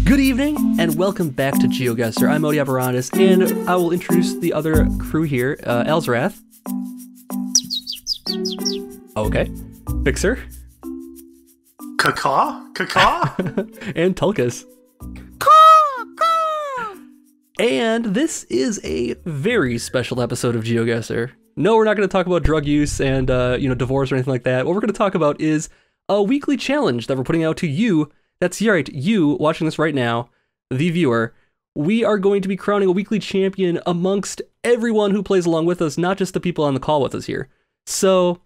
Good evening, and welcome back to Geoguessr. I'm Odi Aberranis, and I will introduce the other crew here, Alzorath. Okay. Fixxxer. Caw? And Tulkas. And this is a very special episode of Geoguessr. No, we're not going to talk about drug use and, divorce or anything like that. What we're going to talk about is a weekly challenge that we're putting out to you. That's right, you watching this right now, the viewer. We are going to be crowning a weekly champion amongst everyone who plays along with us, not just the people on the call with us here. So,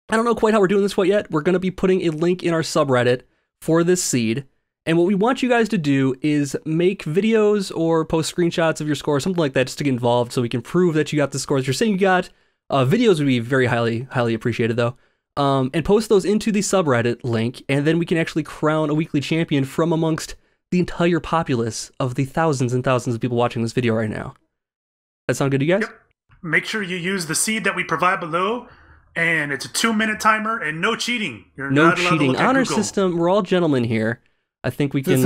I don't know quite how we're doing this quite yet. We're going to be putting a link in our subreddit for this seed. And what we want you guys to do is make videos or post screenshots of your score, something like that, just to get involved so we can prove that you got the scores you're saying you got. Videos would be very highly appreciated, though. And post those into the subreddit link, and then we can actually crown a weekly champion from amongst the entire populace of the thousands and thousands of people watching this video right now. That sound good to you guys? Yep. Make sure you use the seed that we provide below, and it's a 2-minute timer, and no cheating. You're no not allowed to cheating. look at Honor Google. system, we're all gentlemen here. I think we can...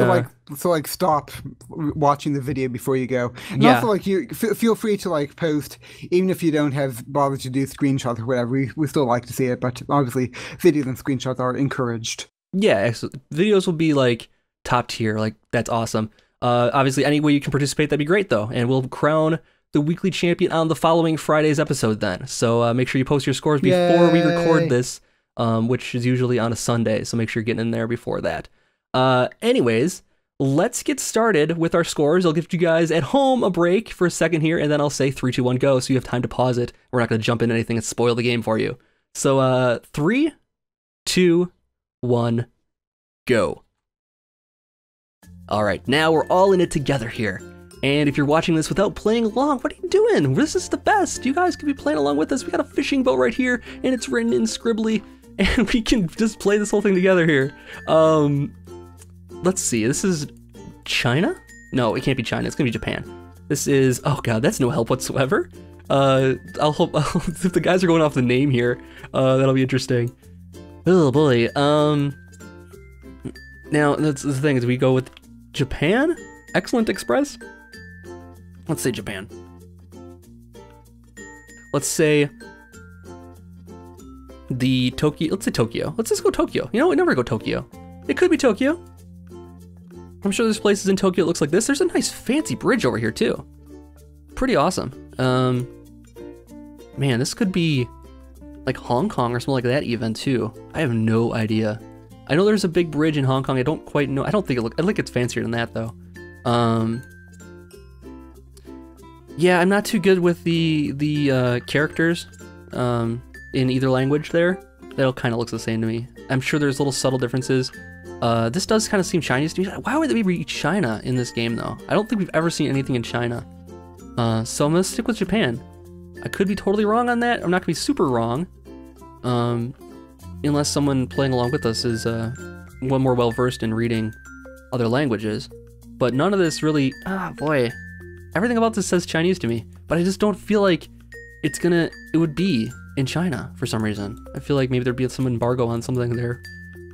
So stop watching the video before you go. And yeah. also, you feel free to, post, even if you don't have bothered to do screenshots or whatever. We still like to see it, but obviously, videos and screenshots are encouraged. Yeah, videos will be, top tier. That's awesome. Obviously, any way you can participate, that'd be great, though. And we'll crown the weekly champion on the following Friday's episode, then. So make sure you post your scores before we record this, which is usually on a Sunday. So make sure you're getting in there before that. Anyways, let's get started with our scores. I'll give you guys at home a break for a second here, and then I'll say 3, 2, 1, go, so you have time to pause it. We're not going to jump into anything and spoil the game for you. So, 3, 2, 1, go. All right, now we're all in it together here. And if you're watching this without playing along, what are you doing? This is the best. You guys can be playing along with us. We got a fishing boat right here, and it's written in scribbly, and we can just play this whole thing together here. Let's see, this is China? No, it can't be China, it's gonna be Japan. This is, oh god, that's no help whatsoever. I'll hope, if the guys are going off the name here, that'll be interesting. Oh boy, now, that's the thing, is we go with Japan? Excellent Express? Let's say Japan. Let's say let's say Tokyo. Let's just go Tokyo. You know, we never go Tokyo. It could be Tokyo. I'm sure there's places in Tokyo that looks like this. There's a nice fancy bridge over here too. Pretty awesome. Man, this could be like Hong Kong or something like that even too. I have no idea. I know there's a big bridge in Hong Kong. I don't quite know. I don't think I think it's fancier than that though. Yeah, I'm not too good with the characters in either language there. That all kind of looks the same to me. I'm sure there's little subtle differences. This does kind of seem Chinese to me. Why would they be China in this game, though? I don't think we've ever seen anything in China. So I'm going to stick with Japan. I could be totally wrong on that. I'm not going to be super wrong. Unless someone playing along with us is one more well-versed in reading other languages. But none of this really... Ah, boy. Everything about this says Chinese to me. But I just don't feel like it would be in China for some reason. I feel like maybe there'd be some embargo on something there.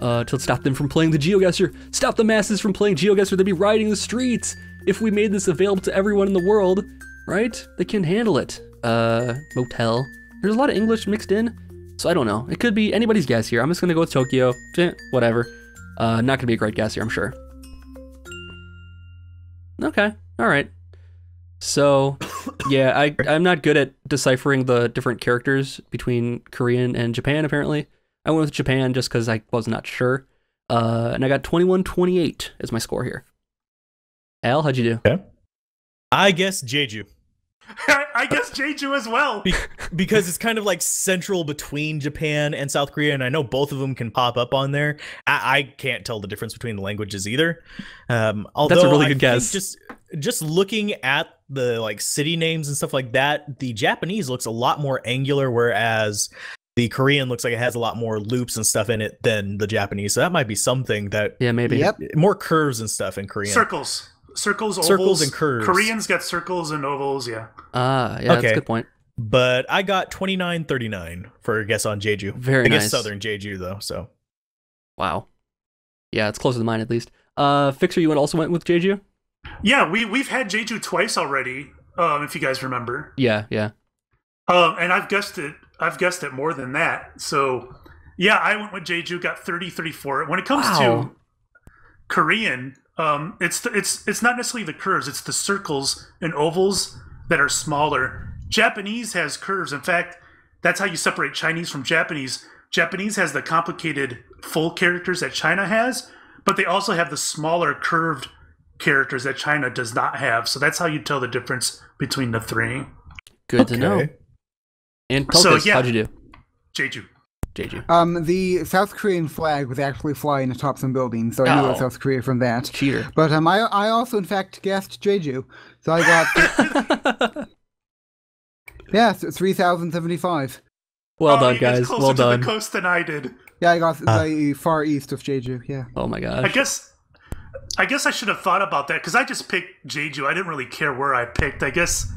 To stop them from playing the Geoguessr. Stop the masses from playing Geoguessr. They'd be rioting the streets if we made this available to everyone in the world, right? They can handle it. Motel. There's a lot of English mixed in, so I don't know. It could be anybody's guess here. I'm just gonna go with Tokyo. Whatever. Not gonna be a great guess here, I'm sure. Okay, all right. So, yeah, I'm not good at deciphering the different characters between Korean and Japan, apparently. I went with Japan just because I was not sure. And I got 21-28 as my score here. Al, how'd you do? Okay. I guess Jeju. I guess Jeju as well. Because it's kind of like central between Japan and South Korea, and I know both of them can pop up on there. I can't tell the difference between the languages either. Although that's a really good guess. Just looking at the city names and stuff like that, the Japanese looks a lot more angular, whereas the Korean looks like it has a lot more loops and stuff in it than the Japanese. So that might be something that... Yeah, maybe. Yep. More curves and stuff in Korean. Circles, ovals. And curves. Koreans get circles and ovals, yeah. Yeah, okay. That's a good point. But I got 29-39 for a guess on Jeju. Very I nice. guess Southern Jeju, though, so... Wow. Yeah, it's closer to mine, at least. Fixxxer, you also went with Jeju? Yeah, we've had Jeju twice already. If you guys remember. Yeah, yeah. And I've guessed it more than that. So yeah, I went with Jeju, got 30-34. When it comes to Korean, it's not necessarily the curves, it's the circles and ovals that are smaller. Japanese has curves. In fact, that's how you separate Chinese from Japanese. Japanese has the complicated full characters that China has, but they also have the smaller curved characters that China does not have. So that's how you tell the difference between the three. Good to know. And Tulkas, how'd you do? Jeju. The South Korean flag was actually flying atop some buildings, so I knew it was South Korea from that. Cheater. But I also, in fact, guessed Jeju. So I got... yeah, 3,075. Well done, guys. Closer Well done. to the coast than I did. Yeah, I got the far east of Jeju, yeah. Oh my gosh. I guess I should have thought about that, because I just picked Jeju. I didn't really care where I picked. I guess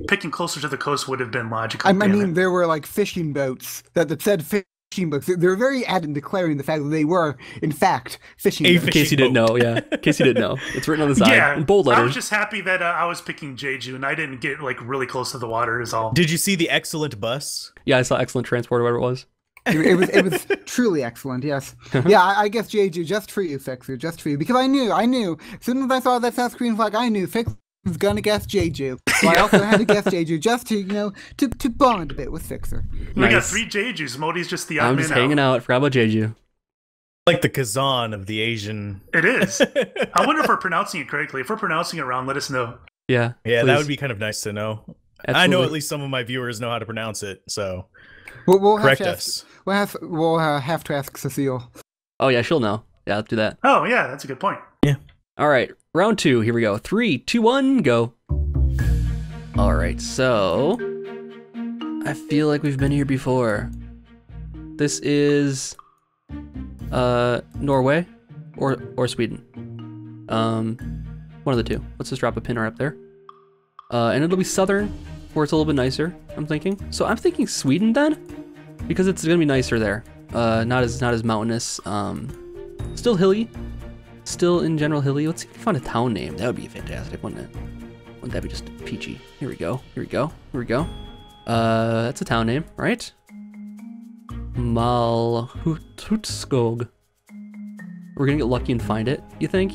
picking closer to the coast would have been logical. I mean, there were like fishing boats that said fishing boats. They were very adamant declaring the fact that they were, in fact, fishing boats. In case you didn't know, yeah. In case you didn't know. It's written on the side in bold letters. I was just happy that I was picking Jeju, and I didn't get like really close to the water is all. Did you see the excellent bus? Yeah, I saw Excellent Transport or whatever it was. It was truly excellent, yes. Yeah, I guess Jeju, just for you, Fixxxer, just for you. Because I knew, as soon as I saw that South Korean flag, I knew Fixxxer was going to guess Jeju. So I also had to guess Jeju just to, to bond a bit with Fixxxer. We got 3 Jejus. Modi's just the I'm just hanging out. Forgot about Jeju. Like the Kazan of the Asian. It is. I wonder if we're pronouncing it correctly. If we're pronouncing it wrong, let us know. Yeah. Yeah, please. that would be kind of nice to know. Absolutely. I know at least some of my viewers know how to pronounce it, so We'll correct have us. We'll have to ask Cecile. Oh yeah, she'll know. Yeah, let's do that. Oh yeah, that's a good point. Yeah. All right, round 2. Here we go. 3, 2, 1, go. All right, so I feel like we've been here before. This is Norway or Sweden. One of the two. Let's just drop a pin right up there. And it'll be southern, where it's a little bit nicer, I'm thinking. So I'm thinking Sweden then, because it's gonna be nicer there. Not as mountainous. Still hilly. Still in general hilly. Let's see if we can find a town name. That would be fantastic, wouldn't it? Wouldn't that be just peachy? Here we go. Here we go. Here we go. That's a town name, right? Malhutskog. We're gonna get lucky and find it, you think?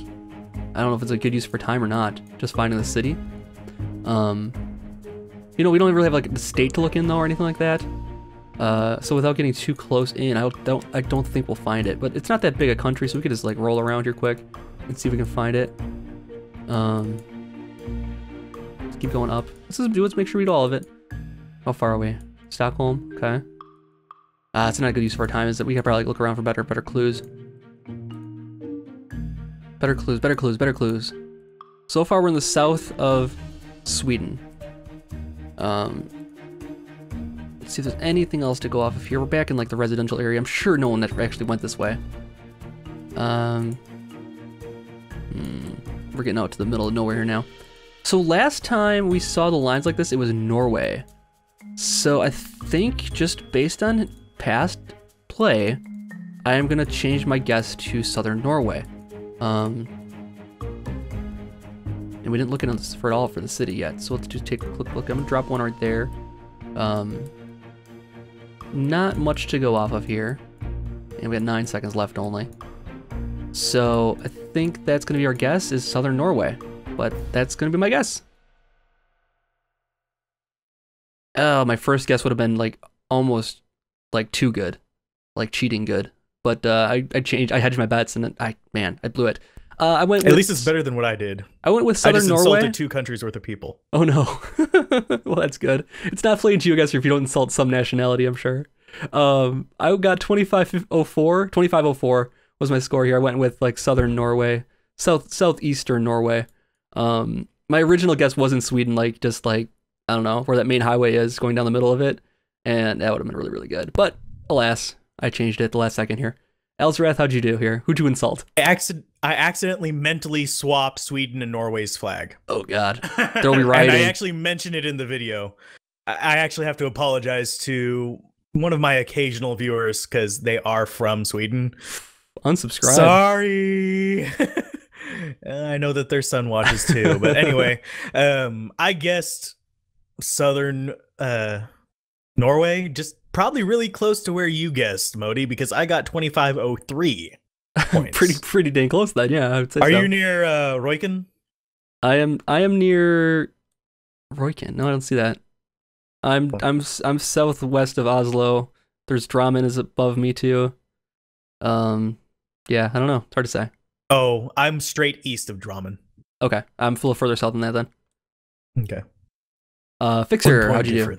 I don't know if it's a good use for time or not. Just finding the city. We don't really have like the state to look in though or anything like that. So without getting too close in, I don't think we'll find it. But it's not that big a country, so we could just like roll around here quick and see if we can find it. Let's keep going up. Let's make sure we do all of it. How far are we? Stockholm. Okay. It's not a good use of our time. Is that we could probably look around for better clues. Better clues. So far, we're in the south of Sweden. Let's see if there's anything else to go off of here. We're back in like the residential area. I'm sure no one that actually went this way. We're getting out to the middle of nowhere here now. So last time we saw the lines like this, it was Norway. So I think just based on past play, I am gonna change my guess to southern Norway. And we didn't look into this for all for the city yet, so let's just take a quick look. I'm gonna drop one right there. Not much to go off of here, and we got 9 seconds left only. So I think that's gonna be our guess is southern Norway, but that's gonna be my guess. Oh, my first guess would have been like almost like too good, like cheating good. But I hedged my bets, and I blew it. I went. At least it's better than what I did. I went with southern Norway. I just insulted 2 countries worth of people. Oh no. Well, that's good. It's not playing Geoguessr if you don't insult some nationality, I'm sure. I got 2504. 2504 was my score here. I went with like southern Norway, southeastern Norway. My original guess was in Sweden, like just like I don't know where that main highway is, going down the middle of it, and that would have been really, really good. But alas, I changed it at the last second here. Alzorath, how'd you do here? Who'd you insult? I accidentally mentally swapped Sweden and Norway's flag. Oh God, there'll be rioting. And I actually mentioned it in the video. I actually have to apologize to one of my occasional viewers because they are from Sweden. Unsubscribe. Sorry. I know that there's sun watches too, but anyway, I guessed southern Norway, just probably really close to where you guessed, Modi, because I got 2503 points. pretty dang close then. Yeah, I would say. Are so. you near Royken? I am near Royken. No, I don't see that. I'm southwest of Oslo. There's Drammen is above me too. Yeah, I don't know. It's hard to say. Oh, I'm straight east of Drammen. Okay, I'm a little further south than that then. Okay. Fixxxer, how'd you do?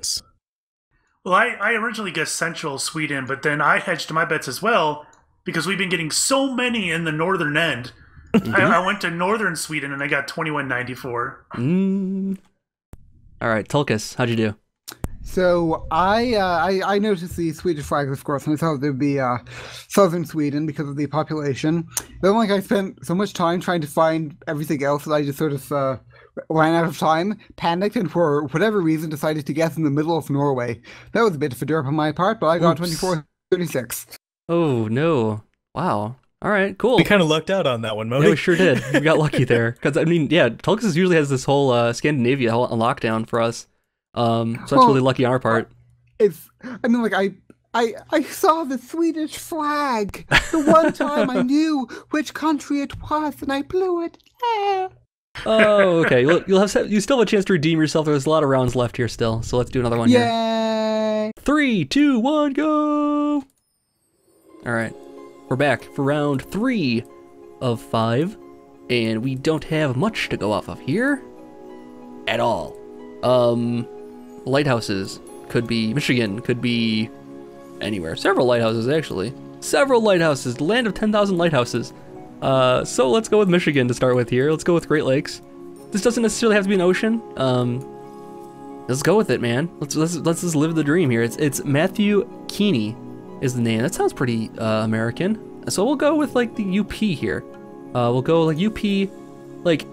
Well, I originally guessed central Sweden, but then I hedged my bets as well because we've been getting so many in the northern end. I went to northern Sweden and I got 2194. All right, Tulkas, how'd you do? So I noticed the Swedish flag, of course, and I thought there'd be southern Sweden because of the population. Then, like, I spent so much time trying to find everything else that I just sort of ran out of time, panicked, and for whatever reason decided to guess in the middle of Norway. That was a bit of a derp on my part, but I got 2436. Oh no! Wow. All right, cool. We kind of lucked out on that one, Modi. Yeah, we sure did. We got lucky there. Because, I mean, yeah, Tulkas usually has this whole Scandinavia on lockdown for us. So that's really lucky on our part. I mean, like, I saw the Swedish flag the one time I knew which country it was, and I blew it. Yeah. Oh, okay. You still have a chance to redeem yourself. There's a lot of rounds left here still, so let's do another one here. Yay! 3, 2, 1, go! All right. We're back for round 3 of 5, and we don't have much to go off of here at all. Lighthouses could be Michigan, could be anywhere. Several lighthouses, actually. Several lighthouses, land of 10,000 lighthouses. So let's go with Michigan to start with here. Let's go with Great Lakes. This doesn't necessarily have to be an ocean. Let's go with it, man. Let's just live the dream here. It's Matthew Keeney is the name. That sounds pretty American. So we'll go with like the UP here. We'll go like UP, like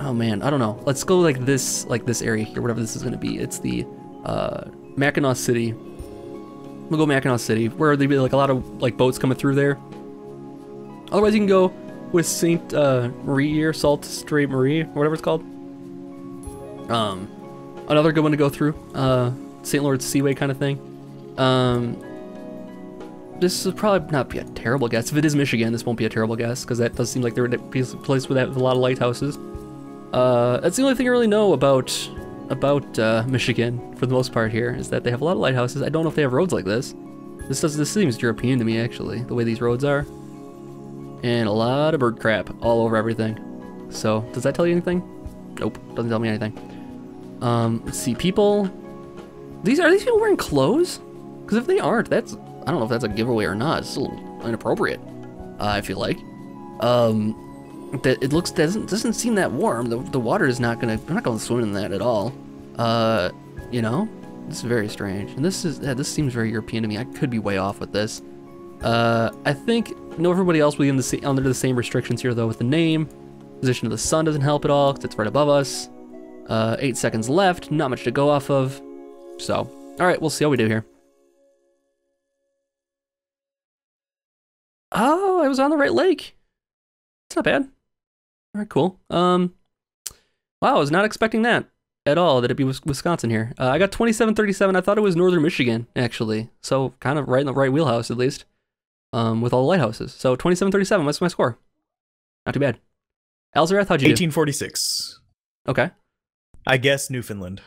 oh man, I don't know. Let's go like this area here, whatever this is gonna be. It's the Mackinac City. We'll go Mackinac City, where there'd be like a lot of like boats coming through there. Otherwise, you can go with Saint Marie here, Salt Strait Marie, or whatever it's called. Another good one to go through, St. Lawrence Seaway kind of thing. This would probably not be a terrible guess. If it is Michigan, this won't be a terrible guess, because that does seem like there would be a place with a lot of lighthouses. That's the only thing I really know about Michigan for the most part here, is that they have a lot of lighthouses. I don't know if they have roads like this. This seems European to me, actually, the way these roads are. And a lot of bird crap all over everything. So, does that tell you anything? Nope, doesn't tell me anything. Let's see, people. Are these people wearing clothes? Because if they aren't, I don't know if that's a giveaway or not. It's a little inappropriate, I feel like. That doesn't seem that warm. The water is not gonna. I'm not gonna swim in that at all. You know, this is very strange. And this seems very European to me. I could be way off with this. I think everybody else will be under the same restrictions here though with the name. Position of the sun doesn't help at all because it's right above us. 8 seconds left. Not much to go off of. So, all right, we'll see how we do here. Oh, I was on the right lake. It's not bad. All right, cool. Wow, I was not expecting that at all, that it'd be Wisconsin here. I got 2737. I thought it was northern Michigan, actually. So kind of right in the right wheelhouse, at least, with all the lighthouses. So 2737, what's my score? Not too bad. Alzorath, how'd you do? 1846. Okay. I guess Newfoundland.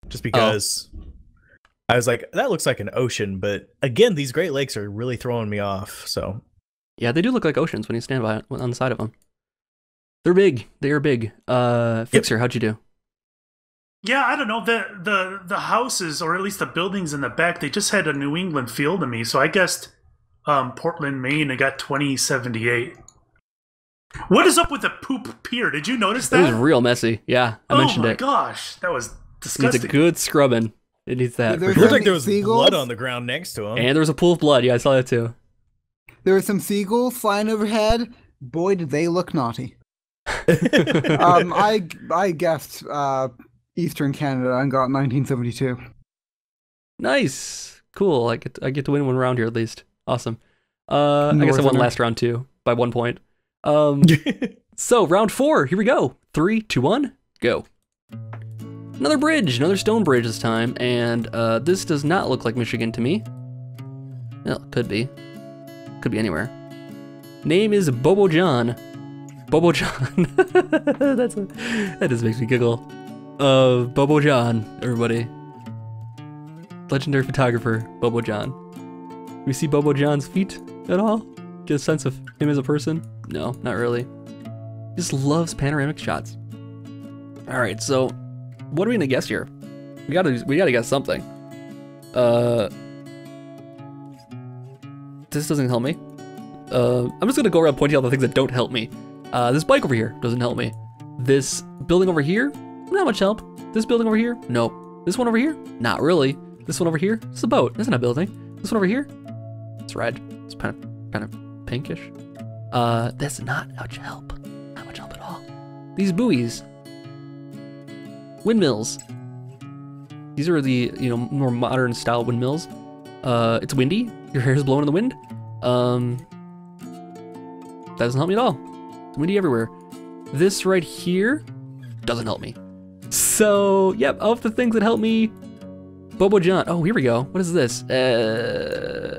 Just because I was like, that looks like an ocean, but again, these Great Lakes are really throwing me off, so. Yeah, they do look like oceans when you stand by it, on the side of them. They're big. They are big. Fixxxer, how'd you do? Yeah, I don't know. The houses, or at least the buildings in the back, they just had a New England feel to me. So I guessed Portland, Maine. I got 2078. What is up with the poop pier? Did you notice that? It was real messy. Yeah, I mentioned it. Oh my gosh, that was disgusting. It needs a good scrubbing. It needs that. It looked like there was blood on the ground next to him. And there was a pool of blood. Yeah, I saw that too. There were some seagulls flying overhead. Boy, did they look naughty. I guessed Eastern Canada and got 1972. Nice, cool. I get to win one round here at least. Awesome. I guess I won last round too by 1 point. So So round 4, here we go. 3, 2, 1, go. Another bridge, another stone bridge this time, and this does not look like Michigan to me. Well, it could be. Could be anywhere. Name is Bobo John. Bobo John. That just makes me giggle. Bobo John, everybody. Legendary photographer, Bobo John. We see Bobo John's feet at all? Get a sense of him as a person? No, not really. He just loves panoramic shots. All right, so what are we gonna guess here? We gotta guess something. This doesn't help me. I'm just gonna go around pointing out the things that don't help me. This bike over here doesn't help me. This building over here, not much help. This building over here, nope. This one over here, not really. This one over here, it's a boat. It's not a building. This one over here, it's red. It's kind of pinkish. That's not much help. Not much help at all. These buoys, windmills. These are the more modern style windmills. It's windy. Your hair is blowing in the wind. That doesn't help me at all. It's windy everywhere. This right here doesn't help me. So, yep, of the things that help me, Bobo John. Oh, here we go. What is this?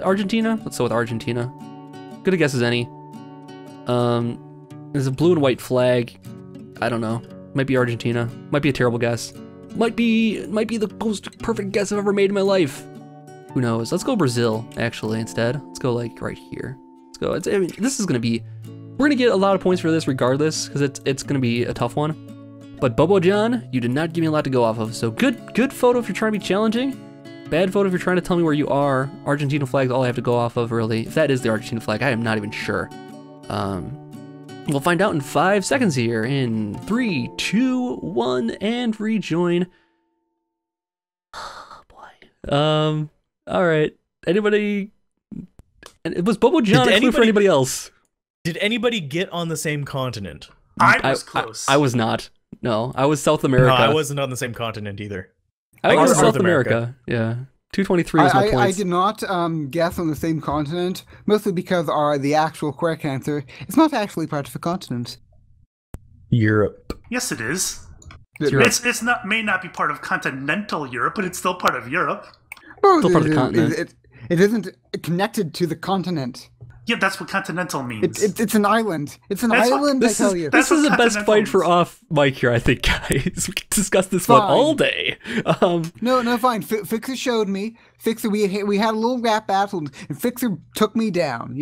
Argentina? Let's go with Argentina. Good a guess as any. There's a blue and white flag. I don't know. Might be Argentina. Might be a terrible guess. Might be the most perfect guess I've ever made in my life. Who knows? Let's go Brazil, actually, instead. Let's go, like, right here. Let's go. I mean, this is going to be... We're going to get a lot of points for this regardless, because it's going to be a tough one. But Bobo John, you did not give me a lot to go off of. So good photo if you're trying to be challenging. Bad photo if you're trying to tell me where you are. Argentina flag's all I have to go off of, really. If that is the Argentina flag, I am not even sure. We'll find out in 5 seconds here. In 3, 2, 1, and rejoin. Oh, boy. All right. Anybody? It was Bobo John a clue for anybody else? Did anybody get on the same continent? I was close. I was not. No, I was South America. No, I wasn't on the same continent either. I was South America. Yeah. 223 was my points. I did not guess on the same continent, mostly because the actual correct answer is not actually part of a continent. Europe. Yes, it is. It's not may not be part of continental Europe, but it's still part of Europe. Still part of the continent. It isn't connected to the continent. Yeah, that's what continental means. It's an island. It's an island, I tell you. This is the best fight for off mic here, I think, guys. We can discuss this one all day. No, fine. Fixxxer showed me. Fixxxer, we had a little rap battle, and Fixxxer took me down,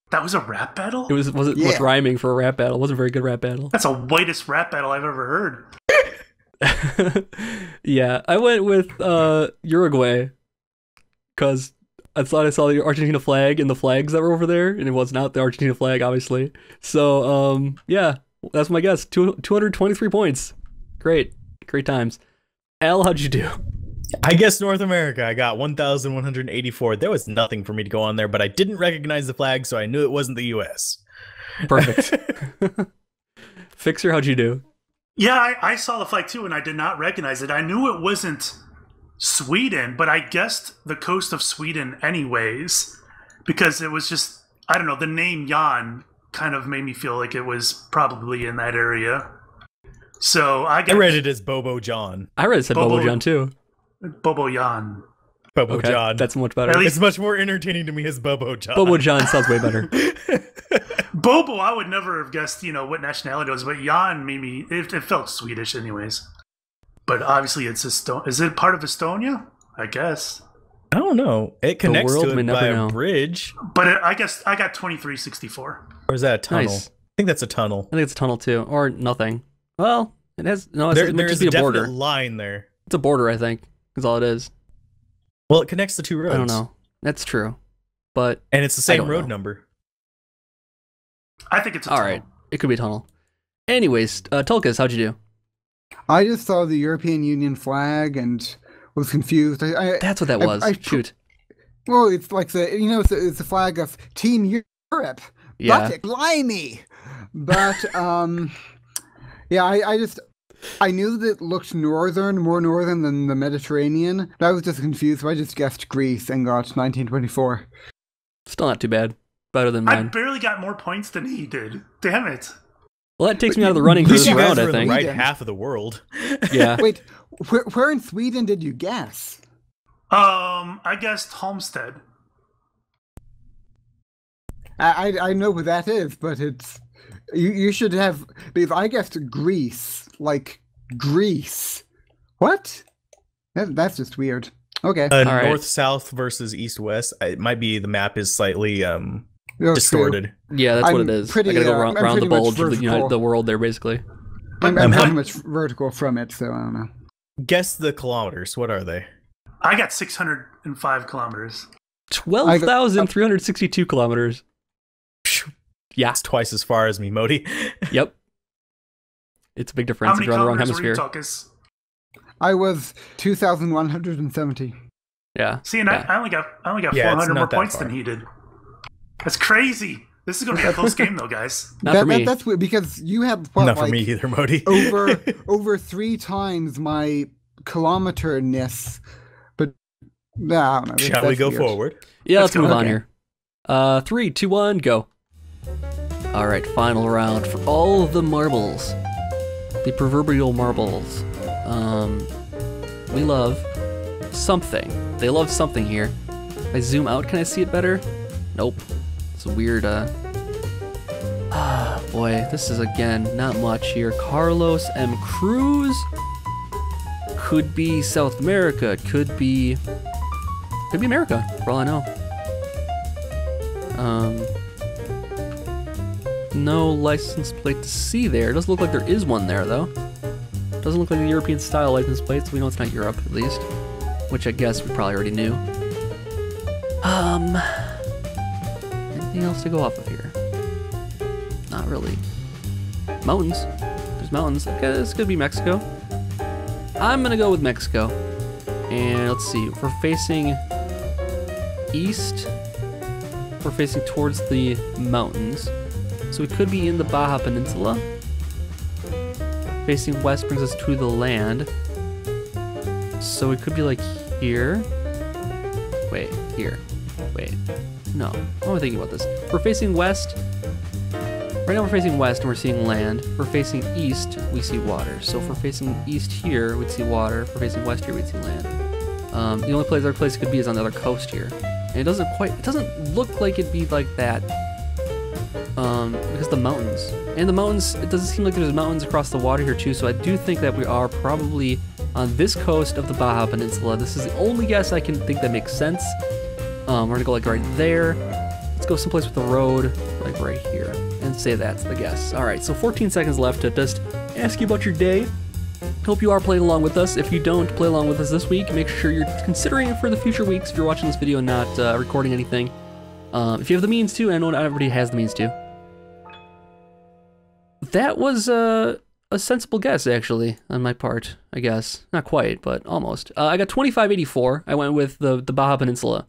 That was a rap battle? Was rhyming for a rap battle. It wasn't a very good rap battle. That's the whitest rap battle I've ever heard. Yeah, I went with Uruguay, because I thought I saw the Argentina flag and the flags that were over there, and it was not the Argentina flag, obviously. So, yeah, that's my guess. 223 points. Great times. Al, how'd you do? I guessed North America. I got 1,184. There was nothing for me to go on there, but I didn't recognize the flag, so I knew it wasn't the U.S. Perfect. Fixxxer, how'd you do? Yeah, I saw the flag too, and I did not recognize it. I knew it wasn't Sweden, but I guessed the coast of Sweden anyways, because it was just, I don't know, the name Jan kind of made me feel like it was probably in that area. So I read it as Bobo John. I read it said Bobo John too. Bobo Jan. Bobo John. That's much better. It's much more entertaining to me as Bobo John. Bobo John sounds way better. Bobo, I would never have guessed, what nationality it was, but Jan made me, it felt Swedish anyways. But obviously it's Estonia. Is it part of Estonia? I guess. I don't know. It connects to it by a bridge. But I guess I got 2364. Or is that a tunnel? Nice. I think that's a tunnel. I think it's a tunnel too. Or nothing. Well, it has... No, there's just a border. Line there. It's a border, I think. Is all it is. Well, it connects the two roads. I don't know. That's true. But... And it's the same road number. I think it's a tunnel. All right. It could be a tunnel. Anyways, Tulkas, how'd you do? I just saw the European Union flag and was confused. That's what that was. Shoot. Well, it's like it's the flag of Team Europe. Yeah. But blimey. But yeah, I knew that it looked more northern than the Mediterranean. But I was just confused, so I just guessed Greece and got 1924. Still not too bad. Better than mine. I barely got more points than he did. Damn it. Well, that takes me out of the running At for least this you guys round, are I in the think. right half of the world. Yeah. Wait, where in Sweden did you guess? I guessed Homestead. I know what that is, but it's you should have, because I guessed Greece, like Greece. What? That's just weird. Okay. right. North south versus east west. It might be the map is slightly Oh, distorted. Yeah, that's what I'm it is. pretty, I gotta go I'm around the pretty much bulge of vertical. the world there, basically. I'm I'm pretty ha- much vertical from it, so I don't know. Guess the kilometers. What are they? I got 605 kilometers. 12,362 kilometers. Yeah. It's twice as far as me, Modi. Yep. It's a big How difference if many you're on the wrong kilometers were you, hemisphere. Tulkas? I was 2,170. Yeah. See, and yeah. I only got Yeah, it's 400 more not that points far. than he did. That's crazy. This is going to be a close game, though, guys. Not for me. That's weird, because you have what, Not for like, me either, Modi. over 3 times my kilometer-ness. But I don't know. Shall we that's go weird. forward? Yeah, Let's let's move go. on Okay. here. 3, 2, 1, go. All right, final round for all of the marbles. The proverbial marbles. We love something. They love something here. If I zoom out, can I see it better? Nope. It's a weird, boy, this is, again, not much here. Carlos M. Cruz. Could be South America. Could be America, for all I know. No license plate to see there. It doesn't look like there is one there, though. Doesn't look like a European style license plate, so we know it's not Europe, at least. Which I guess we probably already knew. Anything else to go off of here? Not really. Mountains. There's mountains. Okay, this could be Mexico. I'm gonna go with Mexico. And let's see, if we're facing east, we're facing towards the mountains. So we could be in the Baja Peninsula. Facing west brings us to the land. So we could be like here. Wait, here. Wait. No. What am I thinking about this? We're facing west. Right now we're facing west and we're seeing land. If we're facing east, we see water. So if we're facing east here, we'd see water. If we're facing west here, we'd see land. The only other place it could be is on the other coast here. And it doesn't look like it'd be like that. Because the mountains. And the mountains, it doesn't seem like there's mountains across the water here too, so I do think that we are probably on this coast of the Baja Peninsula. This is the only guess I can think that makes sense. We're gonna go like right there. Let's go someplace with the road, like right here, and say that's the guess. All right, so 14 seconds left to just ask you about your day. Hope you are playing along with us. If you don't play along with us this week, make sure you're considering it for the future weeks if you're watching this video and not recording anything. If you have the means to, and I know not everybody has the means to. That was a sensible guess, actually, on my part, I guess. Not quite, but almost. I got 2584. I went with the Baja Peninsula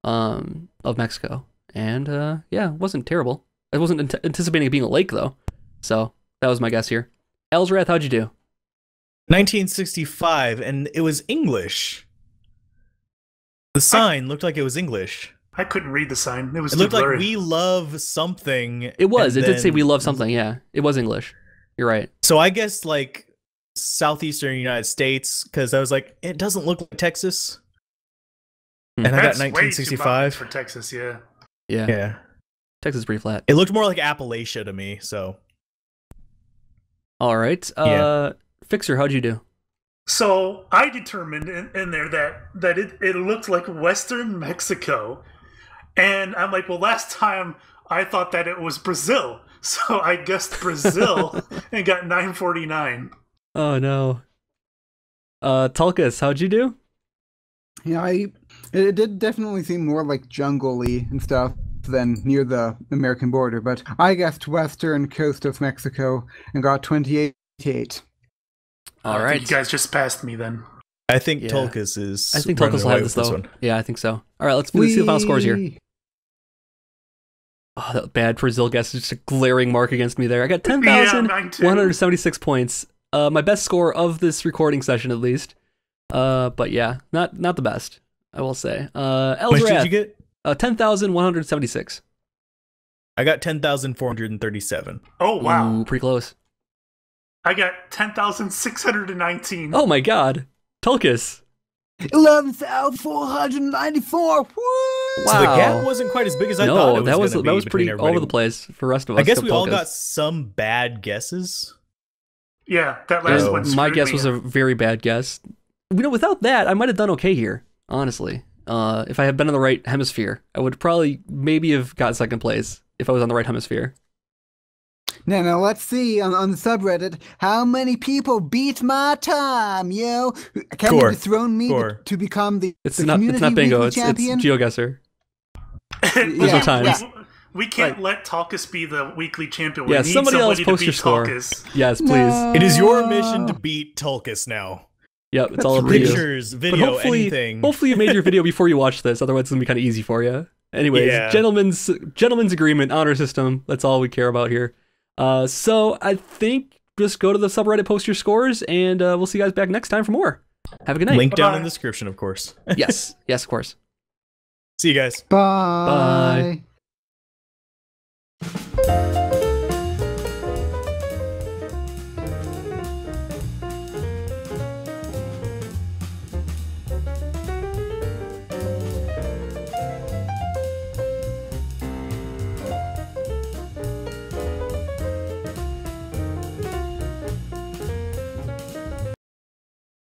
of Mexico. And, yeah, it wasn't terrible. I wasn't anticipating it being a lake, though. So, that was my guess here. Alzorath, how'd you do? 1965, and it was English. The sign looked like it was English. I couldn't read the sign. It was It too looked like blurry. we love something. It was. and It did say then- we love something, yeah. It was English. You're right. So I guess like southeastern United States, because I was like, it doesn't look like Texas. And I got That's way too mountainous 1965. for Texas, yeah. Yeah. Yeah. Texas is pretty flat. It looked more like Appalachia to me, so. All right. Yeah. Fixxxer, how'd you do? So I determined in there that it looked like Western Mexico. And I'm like, well, last time I thought that it was Brazil. So I guessed Brazil and got 949. Oh, no. Tulkas, how'd you do? Yeah, it did definitely seem more like jungle-y and stuff than near the American border, but I guessed western coast of Mexico and got 28. All right. You guys just passed me then. I think Yeah. Tulkas is. I think running Tulkas will away have this, with though. one. Yeah, I think so. All right, let's see the final scores here. Whee! Oh, that bad Brazil guess is just a glaring mark against me there. I got mine too. 10,176 points. My best score of this recording session, at least. But yeah, not the best, I will say. How much did you Alzorath, get? 10,176. I got 10,437. Oh, wow. Ooh, pretty close. I got 10,619. Oh my god. Tulkas. 11,494. Woo! So the gap wasn't quite as big as I thought it was. that was gonna be pretty between all over the everybody. place for the rest of us. I guess we all Tulkas. got some bad guesses. Yeah, that last one. My screwed guess me was up. a very bad guess. Without that, I might have done okay here, honestly. If I had been in the right hemisphere, I would probably maybe have got second place if I was on the right hemisphere. Now let's see on the subreddit how many people beat my time, yo. Can you dethrone me to become the It's the not bingo. Weekly champion? It's GeoGuessr. There's no times. We can't let Tulkas be the weekly champion. We Yeah, need somebody else to post beat your score. Tulkas. Yes, please. No. It is your mission to beat Tulkas now. Yep, it's all up to you. Pictures, But video, hopefully, anything. hopefully you made your video before you watched this. Otherwise, it's gonna be kind of easy for you. Anyways, Yeah. gentlemen's agreement, honor system. That's all we care about here. So I think just go to the subreddit, post your scores, and we'll see you guys back next time for more. Have a good night. Link down Bye-bye. in the description, of course. Yes, of course. See you guys. Bye. Bye.